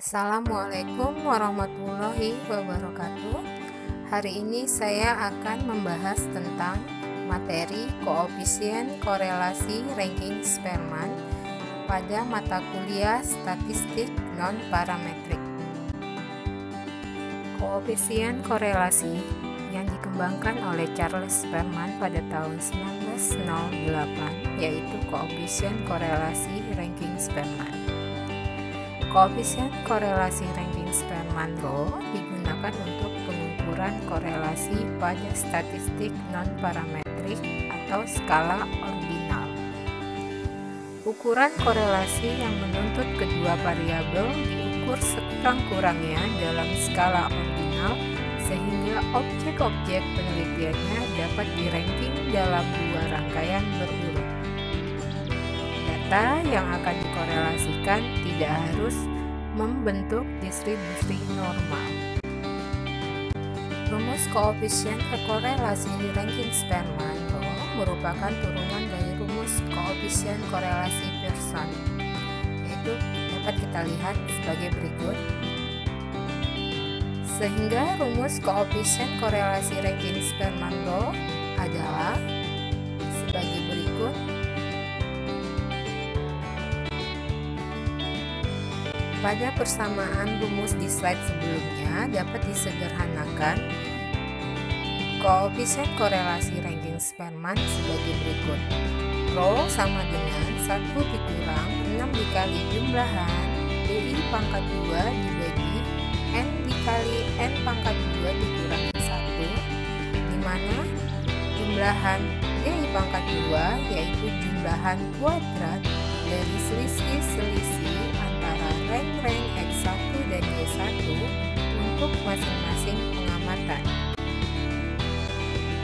Assalamualaikum warahmatullahi wabarakatuh. Hari ini saya akan membahas tentang materi koefisien korelasi ranking Spearman pada mata kuliah statistik non-parametrik. Koefisien korelasi yang dikembangkan oleh Charles Spearman pada tahun 1908 yaitu koefisien korelasi ranking Spearman. Koefisien korelasi ranking Spearman Rho digunakan untuk pengukuran korelasi pada statistik non-parametrik atau skala ordinal. Ukuran korelasi yang menuntut kedua variabel diukur sekurang-kurangnya dalam skala ordinal sehingga objek-objek penelitiannya dapat diranking dalam dua rangkaian berurut. Data yang akan dikorelasikan tidak harus membentuk distribusi normal. Rumus koefisien korelasi ranking Spearman Rho merupakan turunan dari rumus koefisien korelasi Pearson, yaitu dapat kita lihat sebagai berikut. Sehingga rumus koefisien korelasi ranking Spearman Rho adalah sebagai berikut. Pada persamaan rumus di slide sebelumnya dapat disederhanakan koefisien korelasi ranking Spearman sebagai berikut. Rho sama dengan 1 dikurang 6 dikali jumlahan DI pangkat 2 dibagi N dikali N pangkat 2 dikurangi 1, di mana jumlahan DI pangkat 2 yaitu jumlahan kuadrat dari selisih antara rank X1 dan Y1 untuk masing-masing pengamatan.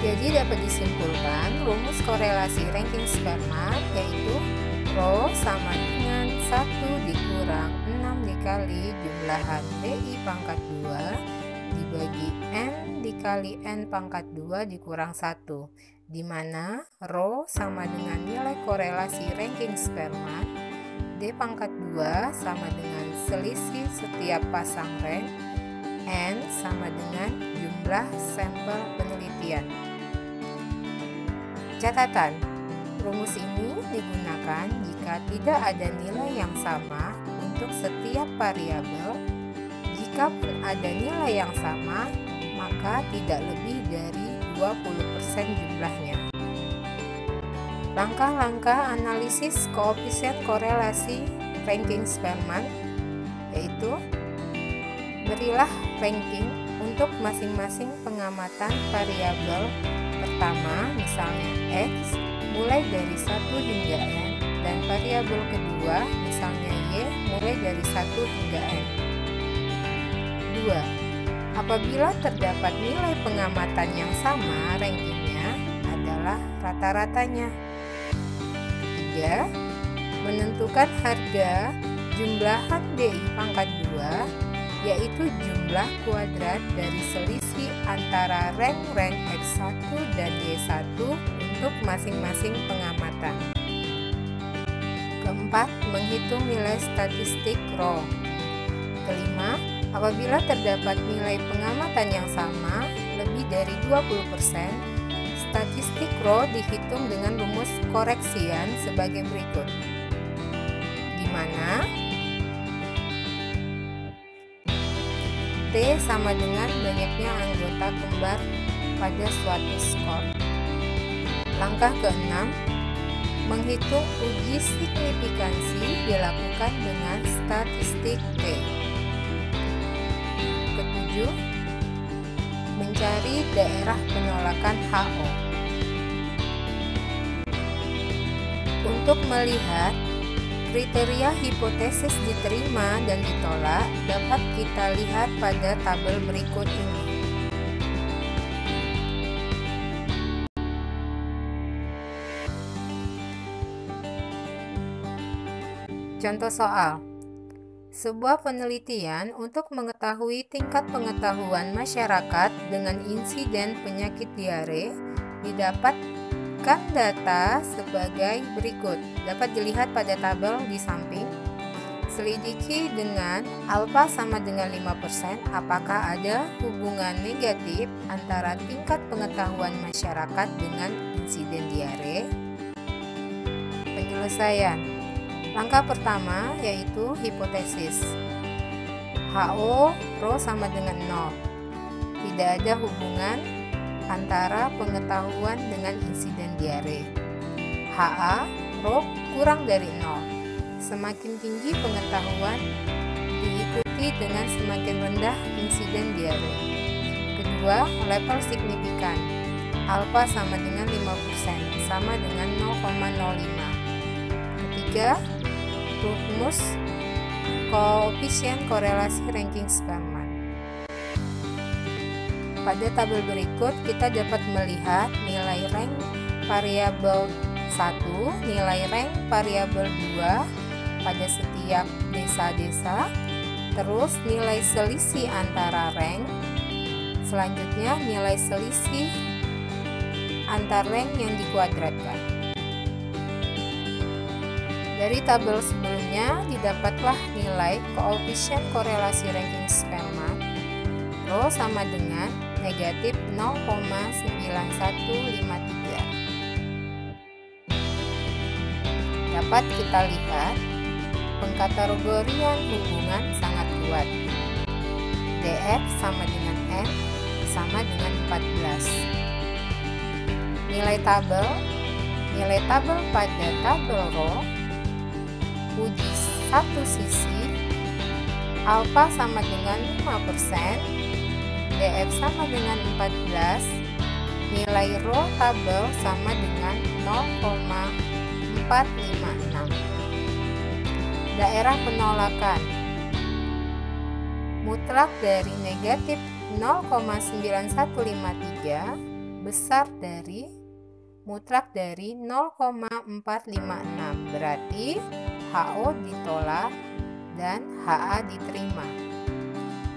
Jadi dapat disimpulkan rumus korelasi ranking Spearman yaitu Rho sama dengan 1 dikurang 6 dikali jumlahan DI pangkat 2 dibagi N dikali N pangkat 2 dikurang 1, di mana Rho sama dengan nilai korelasi ranking Spearman, D pangkat 2 sama dengan selisih setiap pasang rank, N sama dengan jumlah sampel penelitian. Catatan, rumus ini digunakan jika tidak ada nilai yang sama untuk setiap variabel. Jikapun ada nilai yang sama, maka tidak lebih dari 20% jumlahnya. Langkah-langkah analisis koefisien korelasi ranking Spearman yaitu berilah ranking untuk masing-masing pengamatan variabel pertama, misalnya X, mulai dari 1 hingga N, dan variabel kedua, misalnya Y, mulai dari 1 hingga N. 2. Apabila terdapat nilai pengamatan yang sama, rankingnya adalah rata-ratanya. 3. Menentukan harga jumlahan DI pangkat 2, yaitu jumlah kuadrat dari selisih antara rank X1 dan Y1 untuk masing-masing pengamatan. Keempat, menghitung nilai statistik Rho. Kelima, apabila terdapat nilai pengamatan yang sama, lebih dari 20%, statistik Rho dihitung dengan rumus koreksian sebagai berikut, di mana T sama dengan banyaknya anggota kembar pada suatu skor. Langkah keenam, menghitung uji signifikansi dilakukan dengan statistik T. Ketujuh, mencari daerah penolakan HO. Untuk melihat kriteria hipotesis diterima dan ditolak dapat kita lihat pada tabel berikut ini. Contoh soal. Sebuah penelitian untuk mengetahui tingkat pengetahuan masyarakat dengan insiden penyakit diare didapatkan data sebagai berikut. Dapat dilihat pada tabel di samping. Selidiki dengan alfa sama dengan 5%, apakah ada hubungan negatif antara tingkat pengetahuan masyarakat dengan insiden diare? Penyelesaian. Langkah pertama yaitu hipotesis. HO Rho sama dengan 0. Tidak ada hubungan antara pengetahuan dengan insiden diare. HA Rho kurang dari 0. Semakin tinggi pengetahuan diikuti dengan semakin rendah insiden diare. Kedua, level signifikan. Alfa sama dengan 5%, sama dengan 0,05. Ketiga, rumus koefisien korelasi ranking Spearman. Pada tabel berikut kita dapat melihat nilai rank variabel 1, nilai rank variabel 2 pada setiap desa-desa, terus nilai selisih antara rank, selanjutnya nilai selisih antar rank yang dikuadratkan. Dari tabel sebelumnya didapatlah nilai koefisien korelasi ranking Spearman Rho sama dengan negatif 0,9153. Dapat kita lihat pengkategorian hubungan sangat kuat. DF sama dengan N sama dengan 14. Nilai tabel pada tabel Rho uji satu sisi, alfa sama dengan 5%, DF sama dengan 14, nilai Rho tabel sama dengan 0,456. Daerah penolakan. Mutlak dari negatif 0,9153 besar dari mutlak dari 0,456. Berarti HO ditolak dan HA diterima.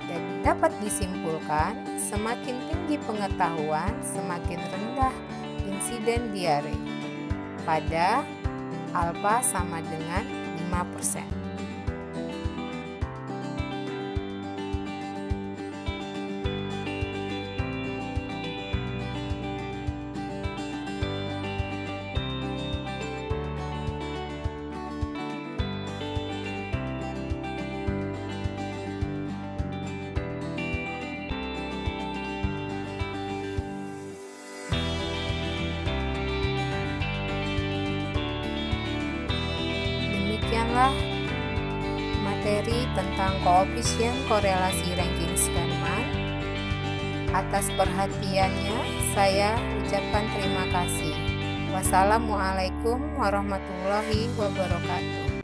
Dan dapat disimpulkan, semakin tinggi pengetahuan, semakin rendah insiden diare pada alfa sama dengan 5%. Demikianlah materi tentang koefisien korelasi ranking Spearman. Atas perhatiannya, saya ucapkan terima kasih. Wassalamualaikum warahmatullahi wabarakatuh.